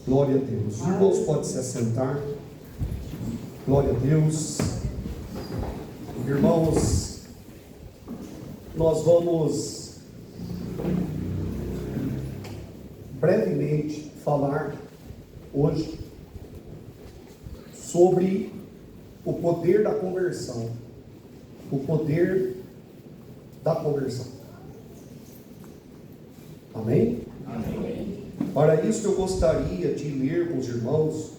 Glória a Deus. Os irmãos podem se assentar. Glória a Deus. Irmãos, nós vamos brevemente falar hoje sobre o poder da conversão. O poder da conversão. Amém? Amém. Para isso eu gostaria de ler com os irmãos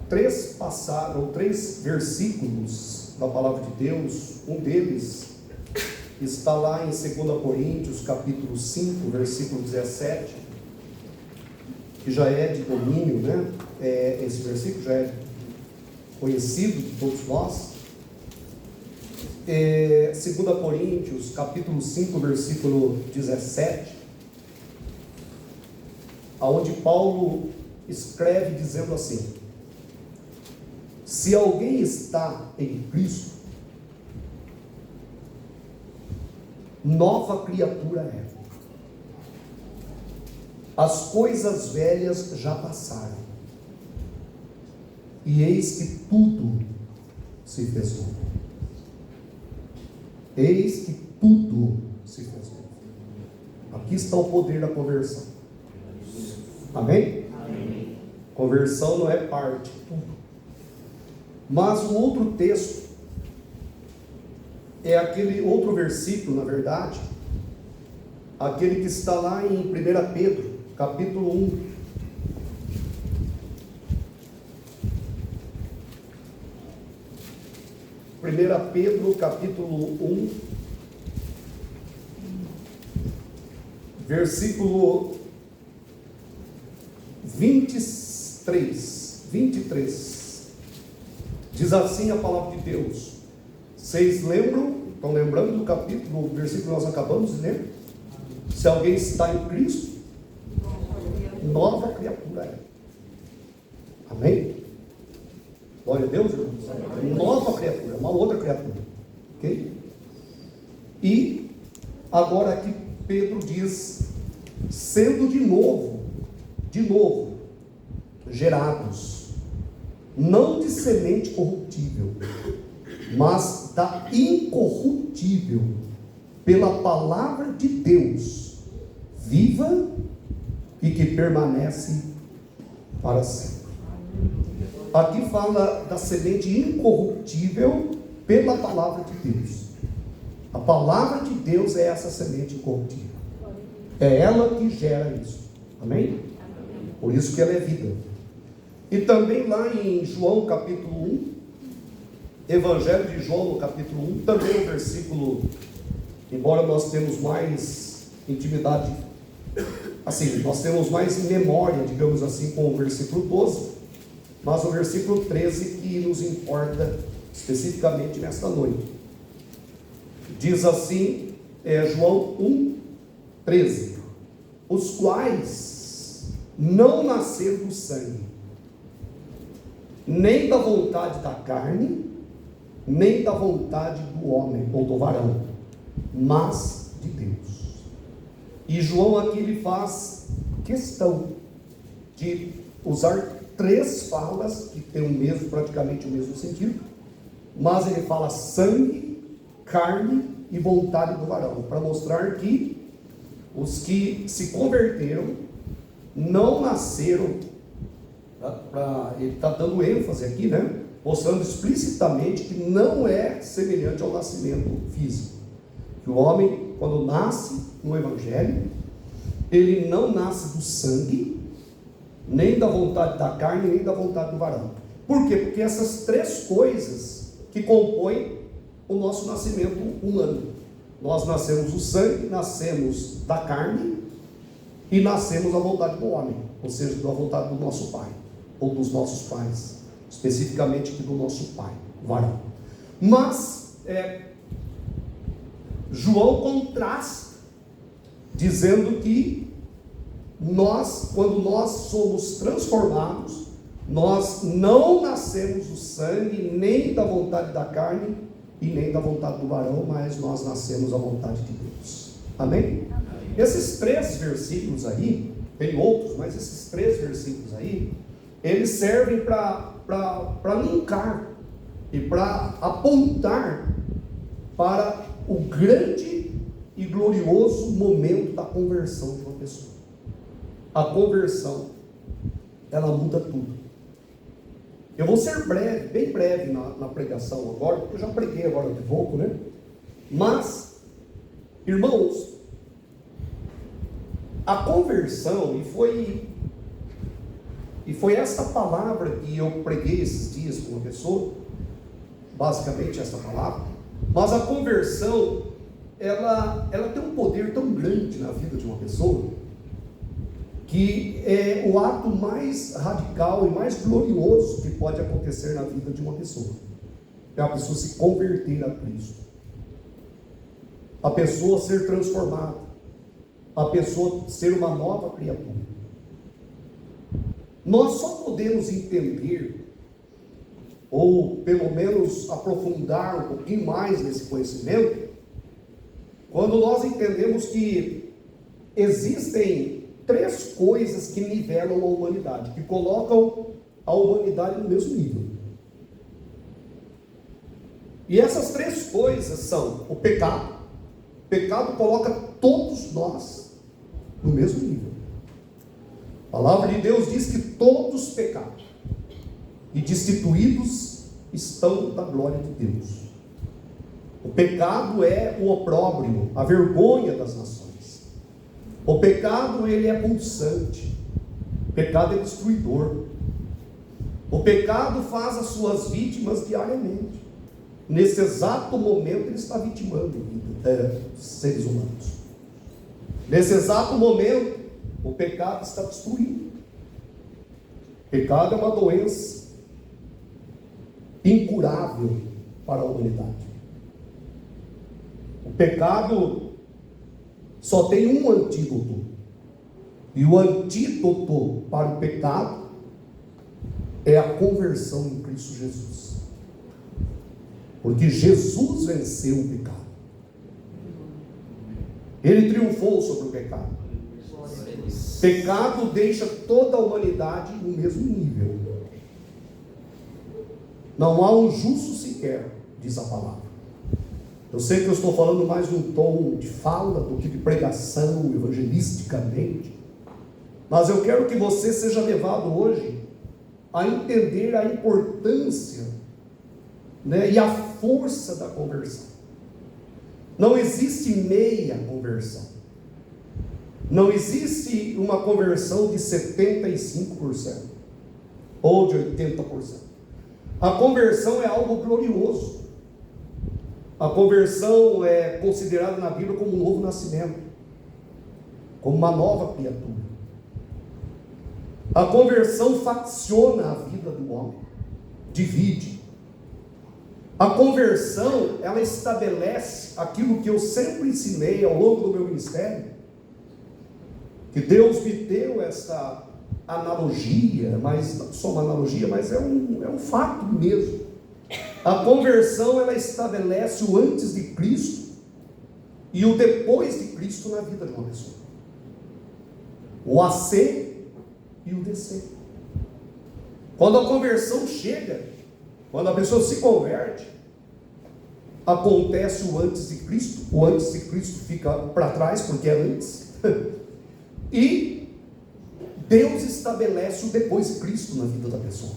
três versículos da palavra de Deus. Um deles está lá em 2 Coríntios capítulo 5, versículo 17, que já é de domínio, né? Esse versículo já é conhecido de todos nós. 2 Coríntios capítulo 5, versículo 17, aonde Paulo escreve dizendo assim: se alguém está em Cristo, nova criatura é. As coisas velhas já passaram, e eis que tudo se fez novo. Eis que tudo se fez novo. Aqui está o poder da conversão. Amém? Amém. Conversão não é parte. Mas o outro texto é aquele outro versículo, na verdade, aquele que está lá em 1 Pedro, capítulo 1. Pedro, capítulo 1, versículo 23. Diz assim a palavra de Deus. Vocês lembram? Estão lembrando do capítulo, do versículo que nós acabamos de ler? Se alguém está em Cristo, nova criatura é. Amém? Glória a Deus, irmãos. Nova criatura, uma outra criatura. Ok? E agora aqui Pedro diz: sendo de novo, gerados, não de semente corruptível, mas da incorruptível, pela palavra de Deus, viva e que permanece para sempre. Aqui fala da semente incorruptível pela palavra de Deus. A palavra de Deus é essa semente incorruptível. É ela que gera isso. Amém? Por isso que ela é vida. E também lá em João capítulo 1, Evangelho de João no capítulo 1, também o versículo, embora nós temos mais intimidade, assim, nós temos mais memória, digamos assim, com o versículo 12, mas o versículo 13 que nos importa especificamente nesta noite. Diz assim, João 1, 13: os quais não nasceram do sangue, nem da vontade da carne, nem da vontade do homem ou do varão, mas de Deus. E João aqui ele faz questão de usar três falas que tem praticamente o mesmo sentido, mas ele fala sangue, carne e vontade do varão, para mostrar que os que se converteram não nasceram, ele está dando ênfase aqui, né? Mostrando explicitamente que não é semelhante ao nascimento físico. Que o homem, quando nasce no Evangelho, ele não nasce do sangue, nem da vontade da carne, nem da vontade do varão. Por quê? Porque essas três coisas que compõem o nosso nascimento humano. Nós nascemos do sangue, nascemos da carne e nascemos da vontade do homem, ou seja, da vontade do nosso pai, ou dos nossos pais, especificamente aqui do nosso pai, o varão. Mas João contrasta, dizendo que quando nós somos transformados, nós não nascemos do sangue, nem da vontade da carne e nem da vontade do varão, mas nós nascemos da vontade de Deus. Amém? Amém. Esses três versículos aí, tem outros, mas esses 3 versículos aí, eles servem para linkar e para apontar para o grande e glorioso momento da conversão de uma pessoa. A conversão, ela muda tudo. Eu vou ser breve, bem breve na pregação agora, porque eu já preguei agora de pouco, né? Mas, irmãos, a conversão, e foi essa palavra que eu preguei esses dias com uma pessoa, basicamente essa palavra, mas a conversão, ela tem um poder tão grande na vida de uma pessoa, que é o ato mais radical e mais glorioso que pode acontecer na vida de uma pessoa. É a pessoa se converter a Cristo, a pessoa ser transformada, a pessoa ser uma nova criatura. Nós só podemos entender, ou pelo menos aprofundar um pouquinho mais nesse conhecimento, quando nós entendemos que existem 3 coisas que nivelam a humanidade, que colocam a humanidade no mesmo nível. E essas 3 coisas são o pecado. O pecado coloca todos nós no mesmo nível. A palavra de Deus diz que todos pecaram e destituídos estão da glória de Deus. O pecado é o opróbrio, a vergonha das nações. O pecado, ele é pulsante. O pecado é destruidor. O pecado faz as suas vítimas diariamente. Nesse exato momento ele está vitimando seres humanos. Nesse exato momento o pecado está destruindo. O pecado é uma doença incurável para a humanidade. O pecado só tem um antídoto. E o antídoto para o pecado é a conversão em Cristo Jesus. Porque Jesus venceu o pecado. Ele triunfou sobre o pecado. Pecado deixa toda a humanidade no mesmo nível. Não há um justo sequer, diz a palavra. Eu sei que eu estou falando mais num tom de fala do que de pregação evangelisticamente, mas eu quero que você seja levado hoje a entender a importância, e a força da conversão. Não existe meia conversão. Não existe uma conversão de 75% ou de 80%. A conversão é algo glorioso. A conversão é considerada na Bíblia como um novo nascimento, como uma nova criatura. A conversão facciona a vida do homem, divide. A conversão, ela estabelece aquilo que eu sempre ensinei ao longo do meu ministério, que Deus me deu essa analogia, mas não só uma analogia, mas é um fato mesmo. A conversão, ela estabelece o antes de Cristo e o depois de Cristo na vida de uma pessoa. O AC e o DC. Quando a conversão chega, quando a pessoa se converte, acontece o antes de Cristo. O antes de Cristo fica para trás, porque é antes. E Deus estabelece o depois de Cristo na vida da pessoa.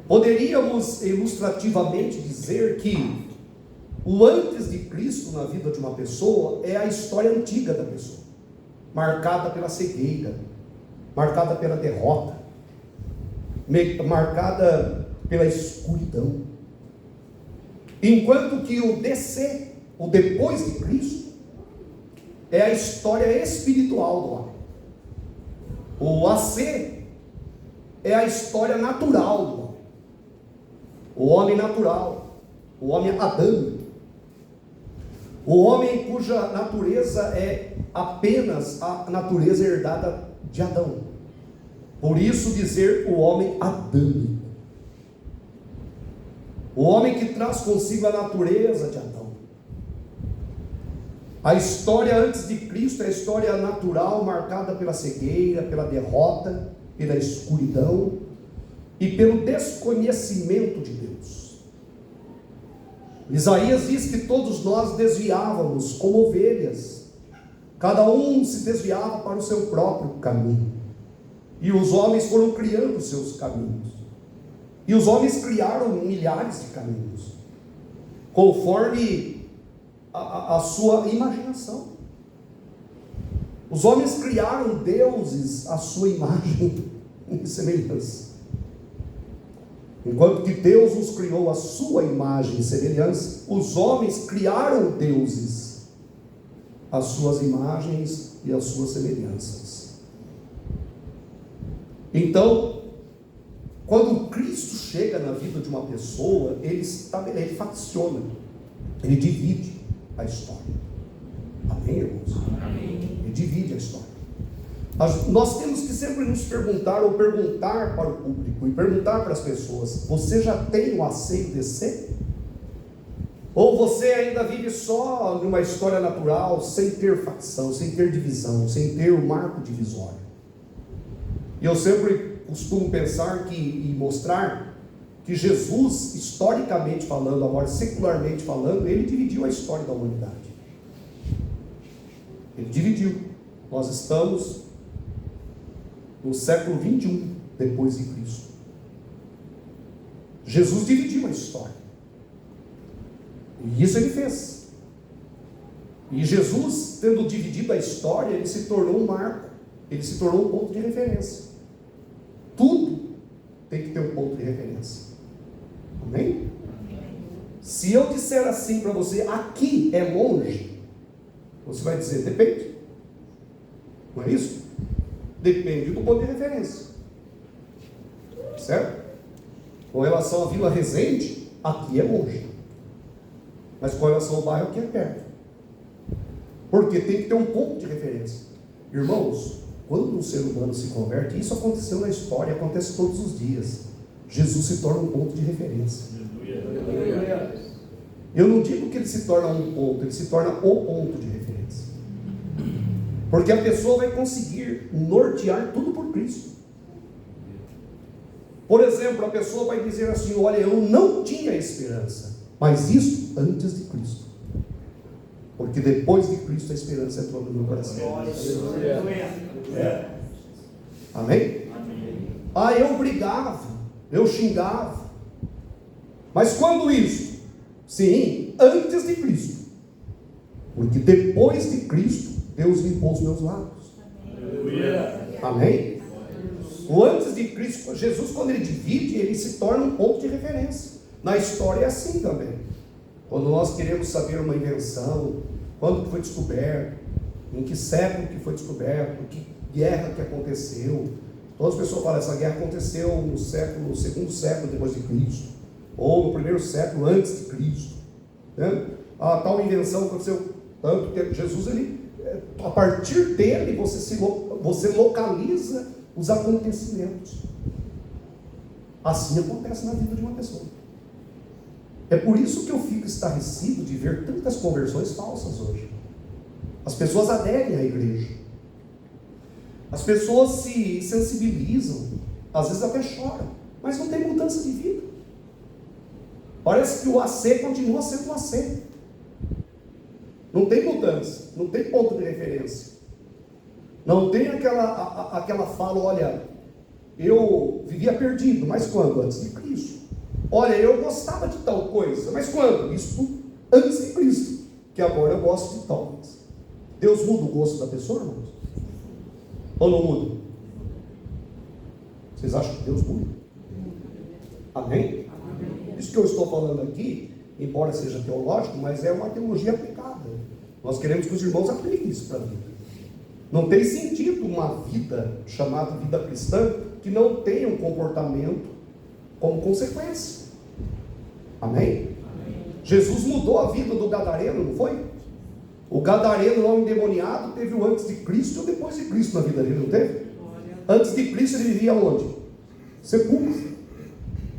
Poderíamos ilustrativamente dizer que o antes de Cristo na vida de uma pessoa é a história antiga da pessoa, marcada pela cegueira, marcada pela derrota, marcada pela escuridão. Enquanto que o DC, o depois de Cristo, é a história espiritual do homem. O AC é a história natural do homem. O homem natural, o homem adâmico, o homem cuja natureza é apenas a natureza herdada de Adão. Por isso dizer o homem adâmico. O homem que traz consigo a natureza de Adão. A história antes de Cristo é a história natural, marcada pela cegueira, pela derrota, pela escuridão e pelo desconhecimento de Deus. Isaías diz que todos nós desviávamos como ovelhas, cada um se desviava para o seu próprio caminho, e os homens foram criando seus caminhos, e os homens criaram milhares de caminhos, conforme a sua imaginação. Os homens criaram deuses à sua imagem e semelhança, enquanto que Deus nos criou à sua imagem e semelhança. Os homens criaram deuses às suas imagens e às suas semelhanças. Então, quando Cristo chega na vida de uma pessoa, ele facciona, ele divide a história. Amém, irmãos? Amém. Ele divide a história. Nós temos que sempre nos perguntar, ou perguntar para o público, e perguntar para as pessoas: você já tem o AC e o DC? Ou você ainda vive só numa história natural, sem ter facção, sem ter divisão, sem ter o marco divisório? E eu sempre costumo pensar e mostrar que Jesus, historicamente falando, agora secularmente falando, ele dividiu a história da humanidade. Ele dividiu. Nós estamos no século 21 depois de Cristo. Jesus dividiu a história. E isso ele fez. E Jesus, tendo dividido a história, ele se tornou um marco, ele se tornou um ponto de referência. Tudo tem que ter um ponto de referência. Amém? Se eu disser assim para você: aqui é longe, você vai dizer: depende. Não é isso? Depende do ponto de referência. Certo? Com relação à Vila Resende, aqui é longe. Mas com relação ao bairro, aqui é perto. Porque tem que ter um ponto de referência. Irmãos, quando um ser humano se converte, isso aconteceu na história, acontece todos os dias. Jesus se torna um ponto de referência. Eu não digo que ele se torna um ponto, ele se torna o ponto de referência. Porque a pessoa vai conseguir nortear tudo por Cristo. Por exemplo, a pessoa vai dizer assim: olha, eu não tinha esperança, mas isso antes de Cristo. Porque depois de Cristo a esperança entrou no meu coração. Amém? Ah, eu brigava, eu xingava. Mas quando isso? Sim, antes de Cristo. Porque depois de Cristo, Deus limpou os meus lábios. Amém? O antes de Cristo, Jesus, quando ele divide, ele se torna um ponto de referência. Na história é assim também. Quando nós queremos saber uma invenção, quando que foi descoberto, em que século que foi descoberto, que guerra que aconteceu. Todas as pessoas falam: essa guerra aconteceu no segundo século depois de Cristo, ou no primeiro século antes de Cristo, né? A tal invenção aconteceu tanto que Jesus, a partir dele você localiza os acontecimentos. Assim acontece na vida de uma pessoa. É por isso que eu fico estarrecido de ver tantas conversões falsas hoje. As pessoas aderem à igreja, as pessoas se sensibilizam, às vezes até choram, mas não tem mudança de vida. Parece que o AC continua sendo o AC. Não tem mudança, não tem ponto de referência. Não tem aquela fala: olha, eu vivia perdido, mas quando? Antes de Cristo. Olha, eu gostava de tal coisa, mas quando? Isso antes de Cristo, que agora eu gosto de tal coisa. Deus muda o gosto da pessoa, irmãos? Ou não muda? Vocês acham que Deus muda? Amém? Isso que eu estou falando aqui, embora seja teológico, mas é uma teologia aplicada. Nós queremos que os irmãos apliquem isso para a vida. Não tem sentido uma vida chamada vida cristã que não tenha um comportamento como consequência. Amém? Jesus mudou a vida do gadareno, não foi? O gadareno, o homem endemoniado, teve o antes de Cristo e o depois de Cristo na vida dele, não teve? Antes de Cristo ele vivia onde? Sepulcro.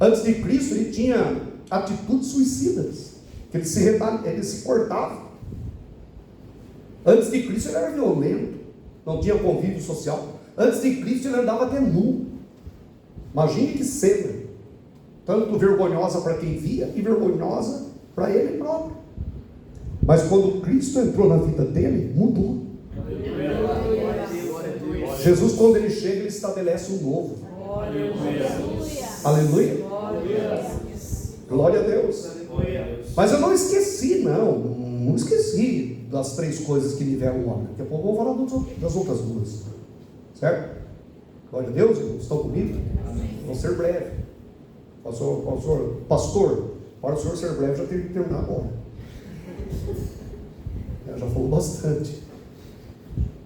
Antes de Cristo ele tinha atitudes suicidas, que ele se cortava. Antes de Cristo ele era violento, não tinha convívio social. Antes de Cristo ele andava até nu. Imagine que cena, tanto vergonhosa para quem via e vergonhosa para ele próprio. Mas quando Cristo entrou na vida dele, mudou. Jesus, quando ele chega, ele estabelece um novo. Aleluia. Glória a Deus. Mas eu não esqueci, não esqueci das 3 coisas que nivelam o homem. Daqui a pouco eu vou falar das outras 2. Certo? Glória a Deus, irmãos. Estão comigo? Vou ser breve. Pastor, para o senhor ser breve, já tem que terminar agora. Já falou bastante.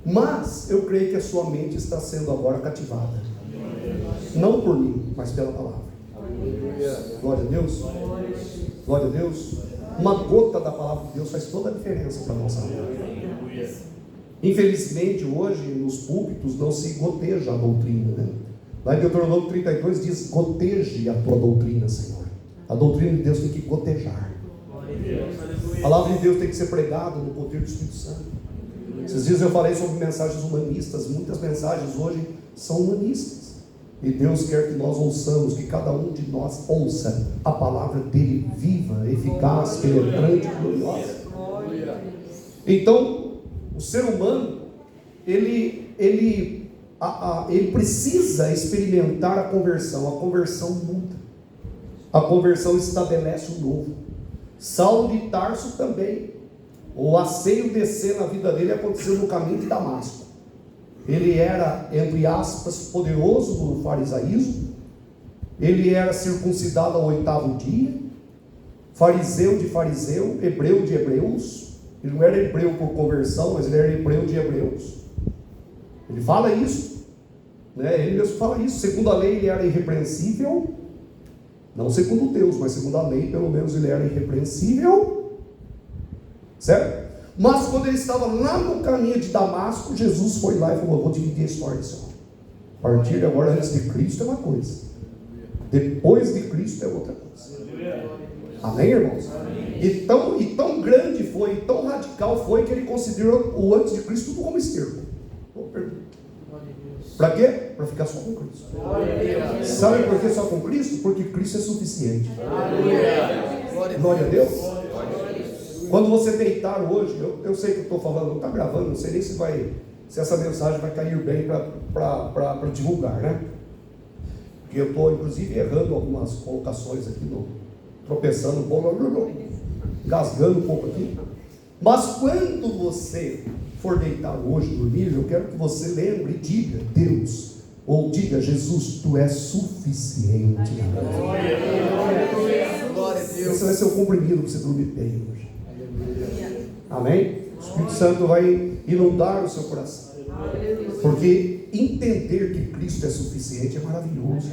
Mas eu creio que a sua mente está sendo agora cativada. Não por mim, mas pela palavra. Glória a Deus. Glória a Deus. Uma gota da palavra de Deus faz toda a diferença para a nossa vida. Infelizmente hoje nos púlpitos não se goteja a doutrina, né? Lá em Deuteronômio 32 diz: goteje a tua doutrina, Senhor. A doutrina de Deus tem que gotejar. A palavra de Deus tem que ser pregada no poder do Espírito Santo. Esses dias eu falei sobre mensagens humanistas. Muitas mensagens hoje são humanistas. E Deus quer que nós ouçamos, que cada um de nós ouça a palavra dele viva, eficaz, penetrante e gloriosa. Então, o ser humano, ele precisa experimentar a conversão. A conversão muda. A conversão estabelece o novo. Saulo de Tarso também. O asseio descer na vida dele aconteceu no caminho de Damasco. Ele era, entre aspas, poderoso no farisaísmo. Ele era circuncidado ao 8º dia. Fariseu de fariseu, hebreu de hebreus. Ele não era hebreu por conversão, mas ele era hebreu de hebreus. Ele fala isso, né? Ele mesmo fala isso. Segundo a lei ele era irrepreensível. Não segundo Deus, mas segundo a lei, pelo menos ele era irrepreensível. Certo? Mas quando ele estava lá no caminho de Damasco, Jesus foi lá e falou: eu vou dividir a história desse homem. A partir de agora, antes de Cristo é uma coisa, depois de Cristo é outra coisa. Amém, irmãos? E tão grande foi, e tão radical foi, que ele considerou o antes de Cristo tudo como esterco. Para quê? Para ficar só com Cristo. Sabe por que só com Cristo? Porque Cristo é suficiente. Glória a Deus. Quando você deitar hoje, eu sei que eu estou falando, não está gravando, não sei nem se essa mensagem vai cair bem para divulgar, né? Porque eu estou, inclusive, errando algumas colocações aqui, tropeçando um pouco, gasgando um pouco aqui. Mas quando você for deitar hoje, dormir, eu quero que você lembre e diga: Deus, ou diga: Jesus, tu és suficiente. Esse vai ser o comprimido para você dormir bem hoje. Amém? O Espírito Santo vai inundar o seu coração. Porque entender que Cristo é suficiente é maravilhoso.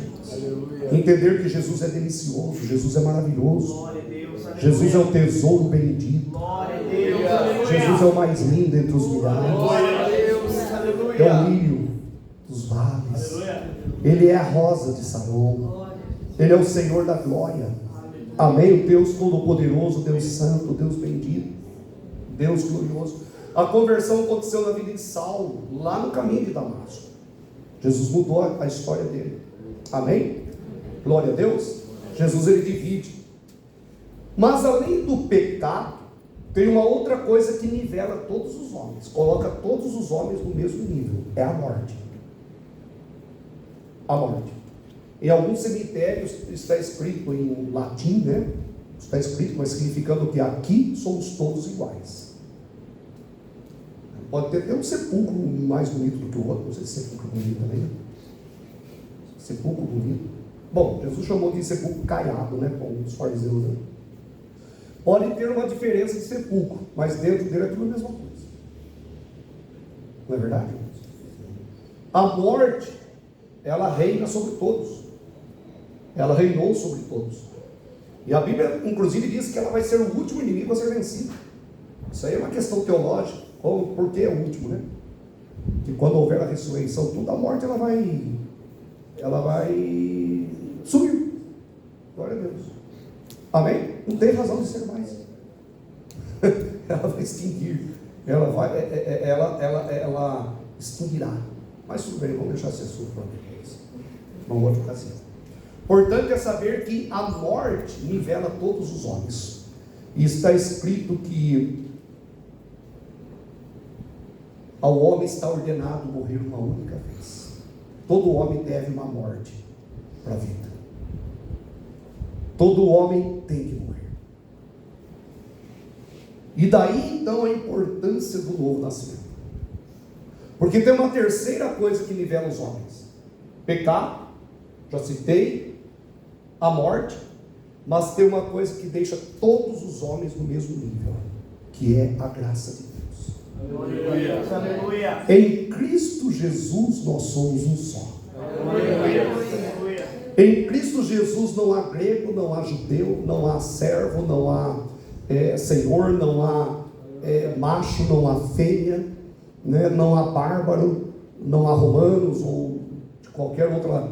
Entender que Jesus é delicioso, Jesus é maravilhoso. Jesus é o tesouro bendito. Jesus é o mais lindo entre os milhares. É o lírio dos vales. Ele é a rosa de Saron. Ele é o Senhor da glória. Amém? O Deus Todo-Poderoso, Deus Santo, Deus bendito, Deus glorioso. A conversão aconteceu na vida de Saulo, lá no caminho de Damasco. Jesus mudou a história dele. Amém? Glória a Deus. Jesus, ele divide. Mas além do pecado, tem uma outra coisa que nivela todos os homens, coloca todos os homens no mesmo nível: é a morte. A morte. Em alguns cemitérios está escrito em latim, né? Está escrito, mas significando que aqui somos todos iguais. Pode ter até um sepulcro mais bonito do que o outro, não sei se sepulcro bonito também, né? Sepulcro bonito. Bom, Jesus chamou de sepulcro caiado, né? Como os fariseus, né? Pode ter uma diferença de sepulcro, mas dentro dele é tudo a mesma coisa. Não é verdade? A morte, ela reina sobre todos. Ela reinou sobre todos. E a Bíblia, inclusive, diz que ela vai ser o último inimigo a ser vencido. Isso aí é uma questão teológica. Por que é o último, né? Que quando houver a ressurreição, toda a morte ela vai sumir. Glória a Deus. Amém? Não tem razão de ser mais. Ela vai extinguir. ela vai, ela extinguirá. Mas tudo bem, vamos deixar esse assunto para depois, numa outra ocasião. Portanto, é saber que a morte nivela todos os homens. E está escrito que ao homem está ordenado morrer uma única vez. Todo homem deve uma morte para a vida. Todo homem tem que morrer. E daí então a importância do novo nascimento. Porque tem uma terceira coisa que nivela os homens: pecado, já citei, a morte, mas tem uma coisa que deixa todos os homens no mesmo nível, que é a graça de Deus. Aleluia. Aleluia. Em Cristo Jesus nós somos um só. Aleluia. Em Cristo Jesus não há grego, não há judeu, não há servo, não há senhor, não há macho, não há fêmea, né? Não há bárbaro, não há romanos ou de qualquer outra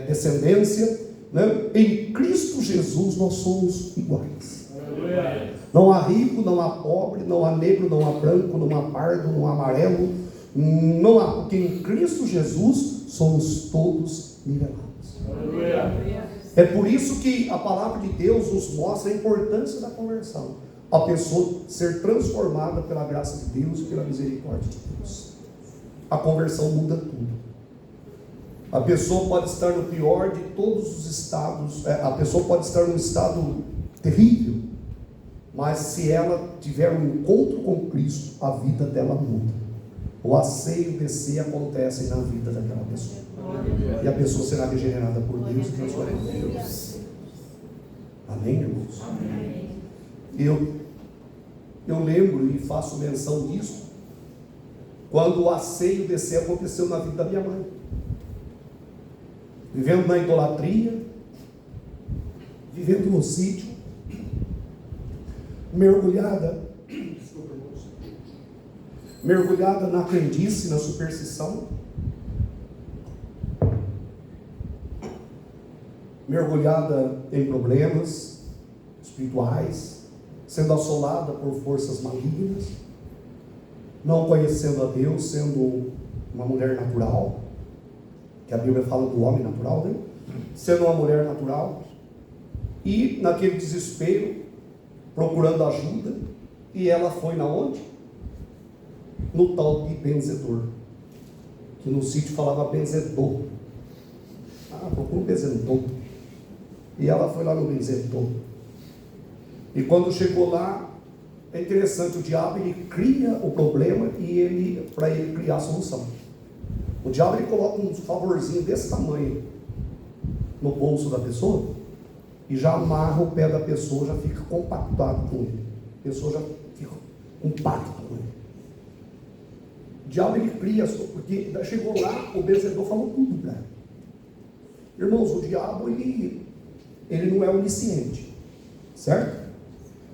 descendência, né? Em Cristo Jesus nós somos iguais. Aleluia. Não há rico, não há pobre, não há negro, não há branco, não há pardo, não há amarelo, não há, porque em Cristo Jesus somos todos nivelados. Aleluia. É por isso que a palavra de Deus nos mostra a importância da conversão. A pessoa ser transformada pela graça de Deus e pela misericórdia de Deus. A conversão muda tudo. A pessoa pode estar no pior de todos os estados, a pessoa pode estar num estado terrível, mas se ela tiver um encontro com Cristo, a vida dela muda. O asseio e descer acontecem na vida daquela pessoa. E a pessoa será regenerada por Deus e transformada por Deus. Amém, irmãos? Amém. Eu lembro e faço menção disso quando o asseio e descer aconteceu na vida da minha mãe. Vivendo na idolatria, vivendo no sítio, mergulhada na crendice, na superstição, mergulhada em problemas espirituais, sendo assolada por forças malignas, não conhecendo a Deus, sendo uma mulher natural, que a Bíblia fala do homem natural, né? Sendo uma mulher natural, e naquele desespero, procurando ajuda, e ela foi na onde? No tal de benzedor, que no sítio falava benzedor. Procura um benzedor. E ela foi lá no benzedor. E quando chegou lá, é interessante, o diabo ele cria o problema e para ele criar a solução. O diabo ele coloca um favorzinho desse tamanho no bolso da pessoa e já amarra o pé da pessoa, já fica compactado com ele. A pessoa já fica compacto com ele. O diabo ele cria, porque chegou lá, o benzedor falou tudo para ela. Irmãos, o diabo ele não é onisciente, certo?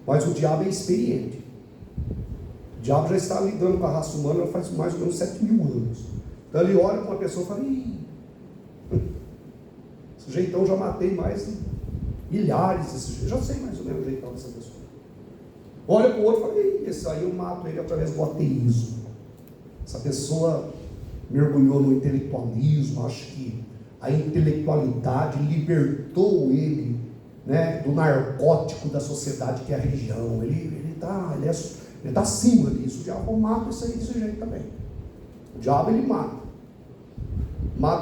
Mas o diabo é experiente. O diabo já está lidando com a raça humana faz mais ou menos 7.000 anos. Então ele olha para uma pessoa e fala: esse jeitão já matei mais de milhares, já sei mais ou menos o jeitão dessa pessoa. Olha para o outro e fala: esse aí eu mato ele através do ateísmo. Essa pessoa mergulhou no intelectualismo, acho que a intelectualidade libertou ele, né, do narcótico da sociedade que é a religião. Ele está acima disso. O diabo mata isso aí desse jeito também. O diabo ele mata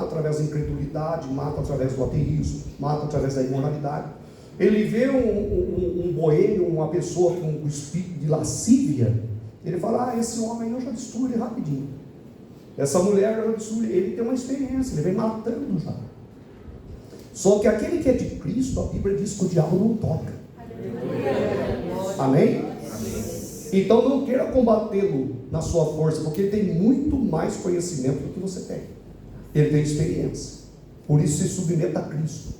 através da incredulidade, mata através do ateísmo, mata através da imoralidade. Ele vê um boêmio, uma pessoa com o espírito de lascívia, ele fala: esse homem eu já destruo ele rapidinho, essa mulher eu já destruo ele tem uma experiência, ele vem matando já. Só que aquele que é de Cristo, a Bíblia diz que o diabo não toca. Amém? Então não queira combatê-lo na sua força, porque ele tem muito mais conhecimento do que você tem. Ele tem experiência. Por isso se submeta a Cristo.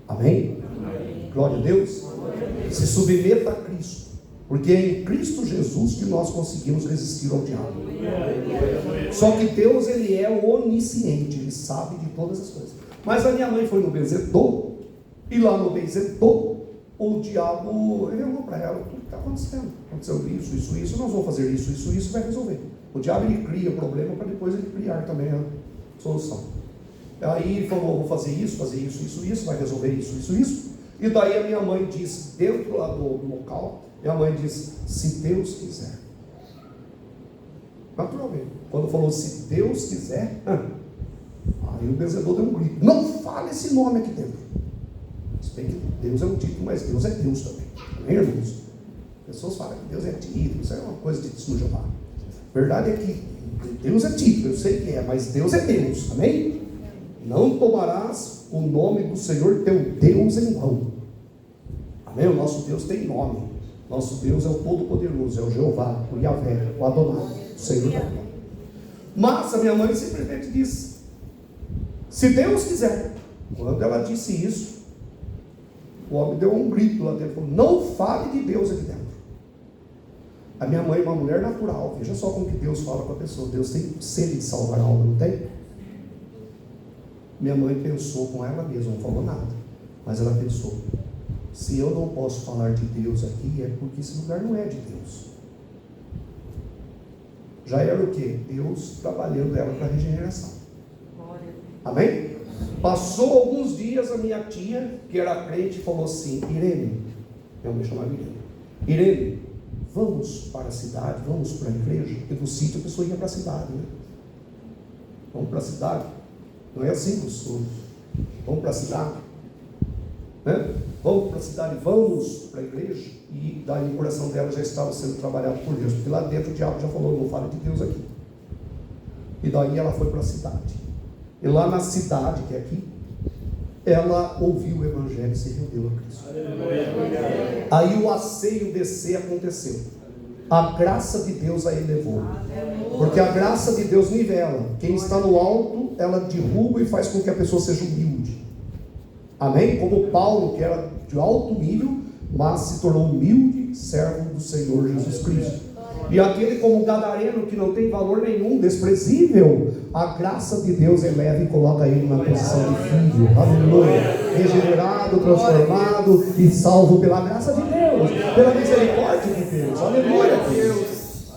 Amém? Amém. Glória a Deus. Se submeta a Cristo, porque é em Cristo Jesus que nós conseguimos resistir ao diabo. Só que Deus ele é onisciente, ele sabe de todas as coisas. Mas a minha mãe foi no benzedor, e lá no benzedor o diabo revelou para ela tudo que está acontecendo. Aconteceu isso, nós vamos fazer isso, vai resolver. O diabo, ele cria o problema para depois ele criar também a solução. Aí ele falou, vou fazer isso, vai resolver isso. E daí a minha mãe disse, dentro lá do local, minha mãe disse, se Deus quiser. Naturalmente, quando falou se Deus quiser, aí o benzedor deu um grito, não fale esse nome aqui dentro. Se bem que Deus é um título, mas Deus é Deus também. Amém, irmãos? Pessoas falam que Deus é título, isso é uma coisa de desnujar. A verdade é que Deus é título, eu sei que é, mas Deus é Deus, amém? Não tomarás o nome do Senhor teu Deus em vão. Amém? O nosso Deus tem nome. Nosso Deus é o Todo-Poderoso, é o Jeová, o Yahvé, o Adonai, o Senhor da glória. Mas a minha mãe simplesmente disse, se Deus quiser. Quando ela disse isso, o homem deu um grito lá dentro, falou, não fale de Deus aqui dentro. A minha mãe é uma mulher natural, veja só como que Deus fala com a pessoa. Deus tem sede de salvar a alma, não tem? Minha mãe pensou com ela mesma, não falou nada, mas ela pensou, se eu não posso falar de Deus aqui, é porque esse lugar não é de Deus. Já era o quê? Deus trabalhando ela para a regeneração. Amém? Passou alguns dias, a minha tia, que era crente, falou assim, Irene, minha mãe chamava Irene, vamos para a cidade, vamos para a igreja, porque do sítio a pessoa ia para a cidade, né? Vamos para a cidade. Não é assim, professor. Vamos para a cidade, né? Vamos para a cidade, vamos para a igreja. E daí o coração dela já estava sendo trabalhado por Deus, porque lá dentro o diabo já falou, não fale de Deus aqui. E daí ela foi para a cidade. E lá na cidade, que é aqui, ela ouviu o evangelho e se rendeu a Cristo. Aleluia. Aí o asseio descer aconteceu. A graça de Deus a elevou. Porque a graça de Deus nivela. Quem está no alto, ela derruba e faz com que a pessoa seja humilde. Amém? Como Paulo, que era de alto nível, mas se tornou humilde servo do Senhor Jesus Cristo. E aquele como gadareno que não tem valor nenhum, desprezível, a graça de Deus eleva e coloca ele na posição de filho. Aleluia. Regenerado, transformado e salvo pela graça de Deus, pela misericórdia de Deus. Aleluia, Deus.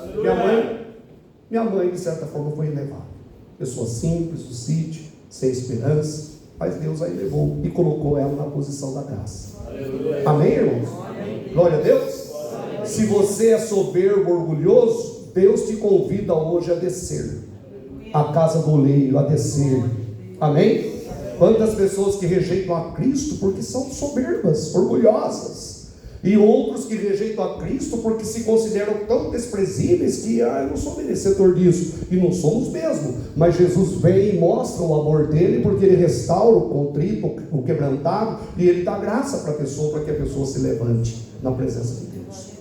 Minha mãe, de certa forma, foi elevada. Pessoa simples, do sítio, sem esperança, mas Deus a elevou e colocou ela na posição da graça. Aleluia. Amém, irmãos? Amém. Glória a Deus. Se você é soberbo, orgulhoso, Deus te convida hoje a descer a casa do oleiro, a descer. Amém? Quantas pessoas que rejeitam a Cristo porque são soberbas, orgulhosas, e outros que rejeitam a Cristo porque se consideram tão desprezíveis que eu não sou merecedor disso, e não somos mesmo, mas Jesus vem e mostra o amor dele, porque ele restaura o contrito, o quebrantado, e ele dá graça para a pessoa, para que a pessoa se levante na presença de Deus.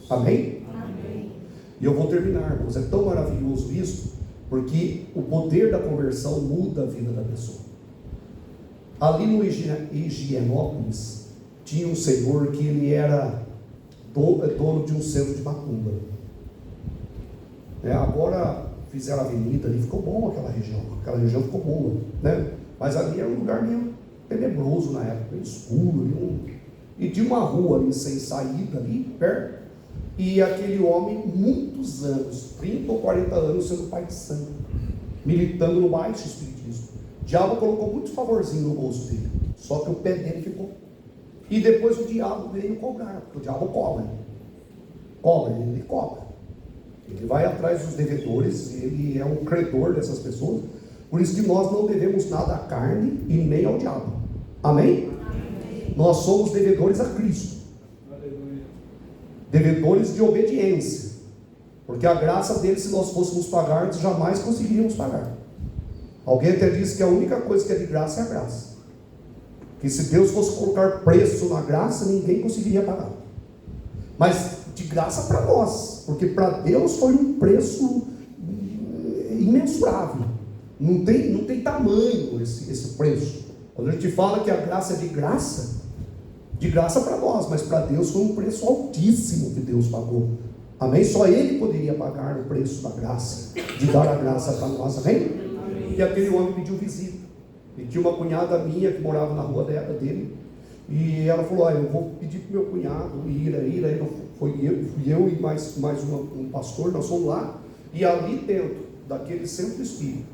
Amém? Amém. E eu vou terminar, irmãos. É tão maravilhoso isso, porque o poder da conversão muda a vida da pessoa. Ali no Higienópolis tinha um senhor que ele era dono de um centro de macumba. Agora fizeram a avenida ali, ficou bom aquela região ficou boa, né? Mas ali era um lugar meio tenebroso na época, meio escuro, e tinha uma rua ali sem saída ali perto. E aquele homem, muitos anos, 30 ou 40 anos, sendo pai de santo, militando no baixo espiritismo. O diabo colocou muito favorzinho no bolso dele, só que o pé dele ficou. E depois o diabo veio cobrar, porque o diabo cobra. Ele cobra. Ele vai atrás dos devedores, ele é um credor dessas pessoas. Por isso que nós não devemos nada à carne e nem ao diabo. Amém? Amém. Nós somos devedores a Cristo. Devedores de obediência, porque a graça dele, se nós fôssemos pagar, jamais conseguiríamos pagar. Alguém até disse que a única coisa que é de graça é a graça, que se Deus fosse colocar preço na graça, ninguém conseguiria pagar, mas de graça para nós, porque para Deus foi um preço imensurável, não tem tamanho esse preço. Quando a gente fala que a graça é de graça para nós, mas para Deus foi um preço altíssimo que Deus pagou. Amém? Só Ele poderia pagar o preço da graça, de dar a graça para nós. Amém? Amém. E aquele homem pediu visita. E tinha uma cunhada minha que morava na rua dele, E ela falou: eu vou pedir para o meu cunhado ir aí. Fui eu e mais um pastor, nós fomos lá. E ali dentro daquele centro espírita,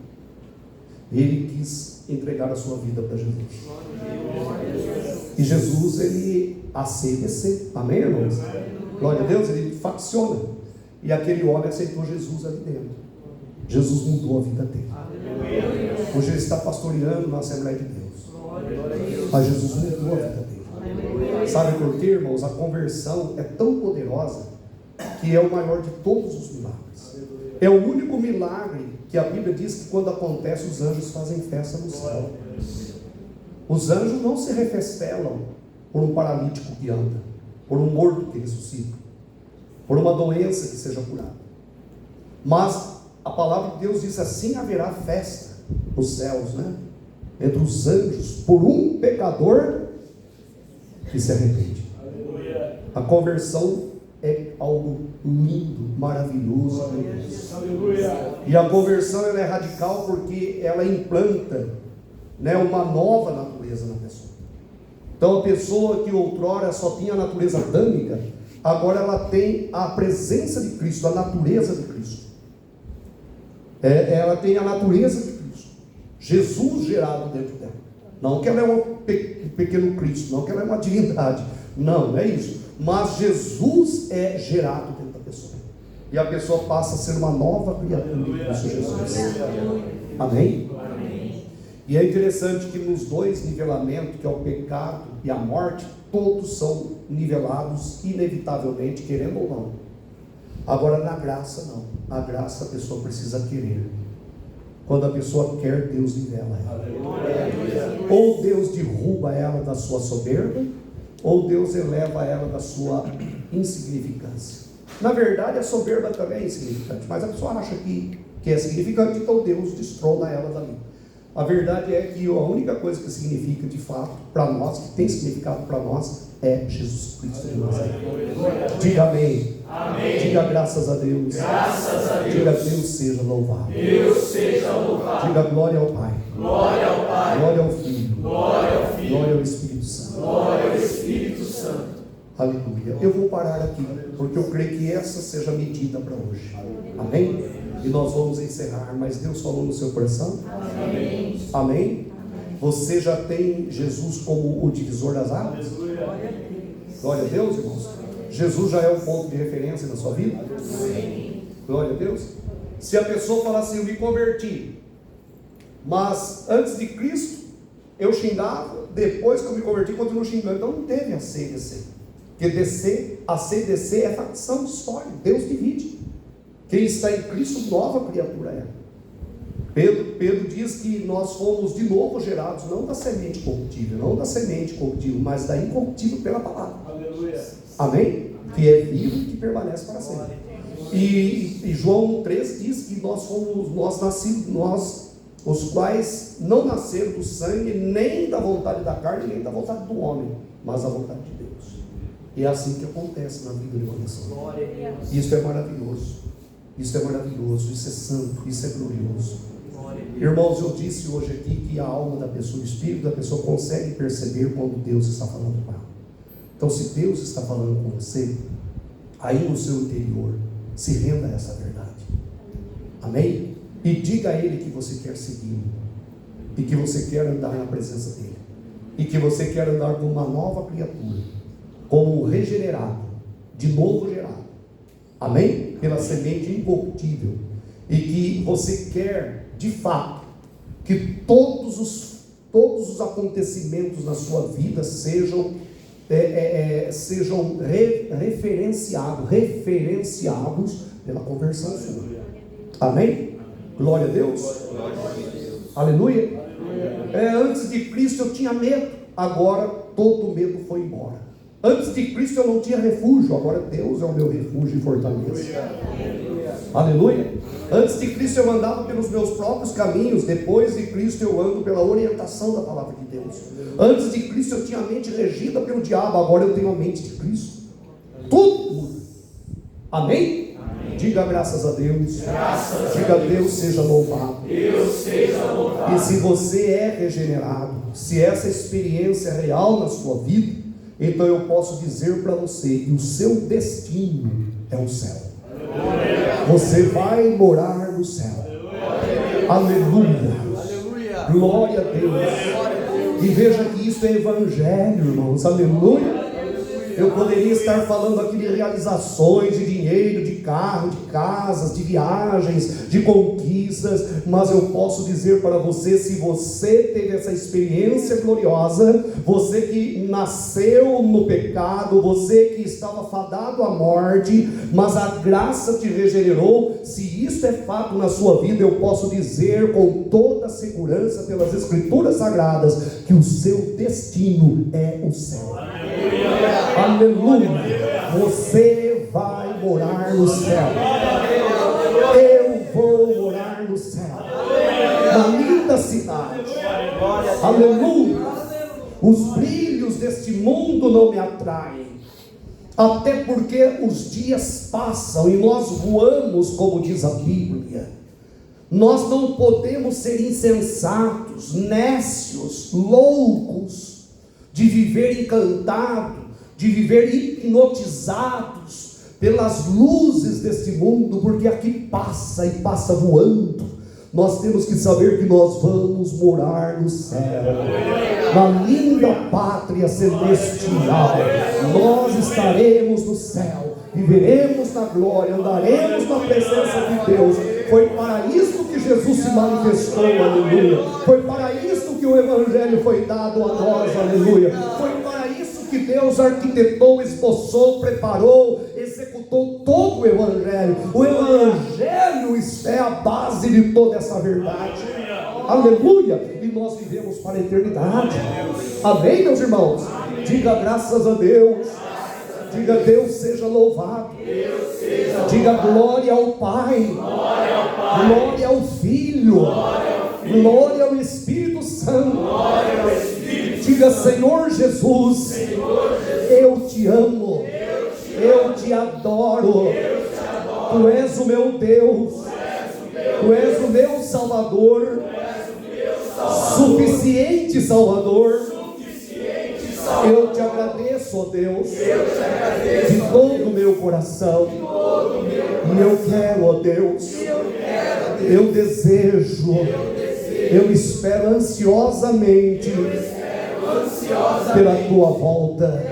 ele quis entregar a sua vida para Jesus. E Jesus, ele ACDC. Amém, irmãos? Glória a Deus, ele facciona. E aquele homem aceitou Jesus ali dentro. Jesus mudou a vida dele. Hoje ele está pastoreando na Assembleia de Deus. Mas Jesus mudou a vida dele. Sabe por quê, irmãos? A conversão é tão poderosa que é o maior de todos os milagres. É o único milagre que a Bíblia diz que quando acontece os anjos fazem festa no céu. Os anjos não se refestelam por um paralítico que anda, por um morto que ressuscita, por uma doença que seja curada. Mas a palavra de Deus diz assim: haverá festa nos céus, né? Entre os anjos, por um pecador que se arrepende. A conversão é algo lindo, maravilhoso. E a conversão, ela é radical porque ela implanta, né, uma nova natureza na pessoa. Então a pessoa que outrora só tinha a natureza adâmica, agora ela tem a presença de Cristo, a natureza de Cristo. Ela tem a natureza de Cristo, Jesus gerado dentro dela. Não que ela é um pequeno Cristo, não que ela é uma divindade, não é isso. Mas Jesus é gerado dentro da pessoa, e a pessoa passa a ser uma nova criatura em Cristo Jesus. Amém? E é interessante que nos dois nivelamentos, que é o pecado e a morte, todos são nivelados inevitavelmente, querendo ou não. Agora na graça não. Na graça a pessoa precisa querer. Quando a pessoa quer, Deus nivela ela. Ou Deus derruba ela da sua soberba, ou Deus eleva ela da sua insignificância. Na verdade a soberba também é insignificante, mas a pessoa acha que é significante, então Deus destrona ela dali. A verdade é que a única coisa que significa de fato para nós, que tem significado para nós, é Jesus Cristo de Nazaré. Diga amém. Amém. Diga graças a Deus. Graças a Deus. Diga Deus seja louvado. Deus seja louvado. Diga glória ao Pai. Glória ao Pai. Glória ao Filho. Glória ao Filho. Glória ao Espírito Santo. Glória ao Espírito Santo. Aleluia. Eu vou parar aqui, porque eu creio que essa seja a medida para hoje. Amém? E nós vamos encerrar, mas Deus falou no seu coração? Amém. Amém? Você já tem Jesus como o divisor das águas? Glória a Deus, irmãos. Jesus já é um ponto de referência na sua vida? Sim. Glória a Deus. Se a pessoa falar assim: eu me converti, mas antes de Cristo eu xingava, depois que eu me converti continuo xingando, então não teve a C e DC. Porque a C e DC é facção de história. Deus divide. Quem está em Cristo, nova criatura é. Pedro diz que nós fomos de novo gerados, não da semente corruptível, mas da incorruptível pela palavra. Aleluia. Amém? Que é vivo e que permanece para sempre. E João 3 diz que nós os quais não nasceram do sangue, nem da vontade da carne, nem da vontade do homem, mas da vontade de Deus. E é assim que acontece na vida de uma pessoa. Isso é maravilhoso. Isso é maravilhoso, isso é santo, isso é glorioso. Irmãos, eu disse hoje aqui que a alma da pessoa, o espírito da pessoa consegue perceber quando Deus está falando com ela. Então, se Deus está falando com você, aí no seu interior, se renda a essa verdade. Amém? E diga a Ele que você quer segui-lo, e que você quer andar na presença dEle, e que você quer andar como uma nova criatura, como regenerado, de novo gerado. Amém? Pela semente incorruptível. E que você quer, de fato, que todos os acontecimentos na sua vida sejam referenciados pela conversão sua. Amém? Glória a Deus. Aleluia. Antes de Cristo eu tinha medo, agora todo medo foi embora. Antes de Cristo eu não tinha refúgio, agora Deus é o meu refúgio e fortaleza. Aleluia. Antes de Cristo eu andava pelos meus próprios caminhos, depois de Cristo eu ando pela orientação da palavra de Deus. Antes de Cristo eu tinha a mente regida pelo diabo, agora eu tenho a mente de Cristo. Tudo muda. Amém? Diga graças a Deus. Diga Deus seja louvado. Deus seja louvado. E se você é regenerado, se essa experiência é real na sua vida, então eu posso dizer para você que o seu destino é o céu. Você vai morar no céu. Aleluia. Glória a Deus. E veja que isso é evangelho, irmãos. Aleluia. Eu poderia estar falando aqui de realizações, de dinheiro, de carro, de casas, de viagens, de conquistas, mas eu posso dizer para você, se você teve essa experiência gloriosa, você que nasceu no pecado, você que estava fadado à morte, mas a graça te regenerou, se isso é fato na sua vida, eu posso dizer com toda segurança pelas Escrituras Sagradas, que o seu destino é o céu. Aleluia. Você vai morar no céu. Eu vou morar no céu. Na linda cidade. Aleluia. Os brilhos deste mundo não me atraem. Até porque os dias passam e nós voamos, como diz a Bíblia. Nós não podemos ser insensatos, nécios, loucos, de viver encantado, de viver hipnotizados pelas luzes deste mundo, porque aqui passa e passa voando. Nós temos que saber que nós vamos morar no céu, na linda pátria celestial. Nós estaremos no céu, viveremos na glória, andaremos na presença de Deus. Foi para isso que Jesus se manifestou, aleluia. Foi para isso que o Evangelho foi dado a nós, aleluia. Foi para isso que Deus arquitetou, esboçou, preparou, executou todo o Evangelho. O Evangelho é a base de toda essa verdade. Aleluia. E nós vivemos para a eternidade. Amém, meus irmãos? Diga graças a Deus. Diga Deus seja louvado. Diga glória ao Pai. Glória ao Filho. Glória ao Espírito Santo. Diga Senhor Jesus, eu te amo. Eu te adoro. Tu és o meu Deus. Tu és o meu Salvador. Suficiente Salvador. Eu te agradeço, ó Deus, de todo o meu coração. E eu quero, ó Deus, eu desejo, eu espero ansiosamente pela tua volta.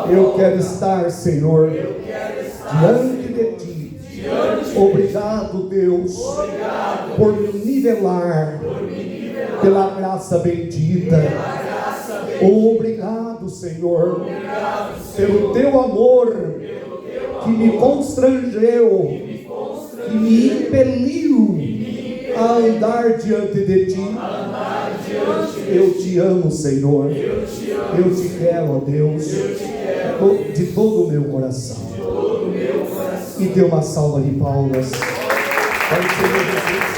Eu quero estar, Senhor, diante de ti. Obrigado, Deus, por me nivelar pela graça bendita. Obrigado, Senhor, pelo teu amor que me constrangeu, que me impeliu a andar diante de ti. Eu te amo, Senhor. Eu te quero, ó Deus, de todo o meu coração. E dê uma salva de palmas para o Senhor Jesus.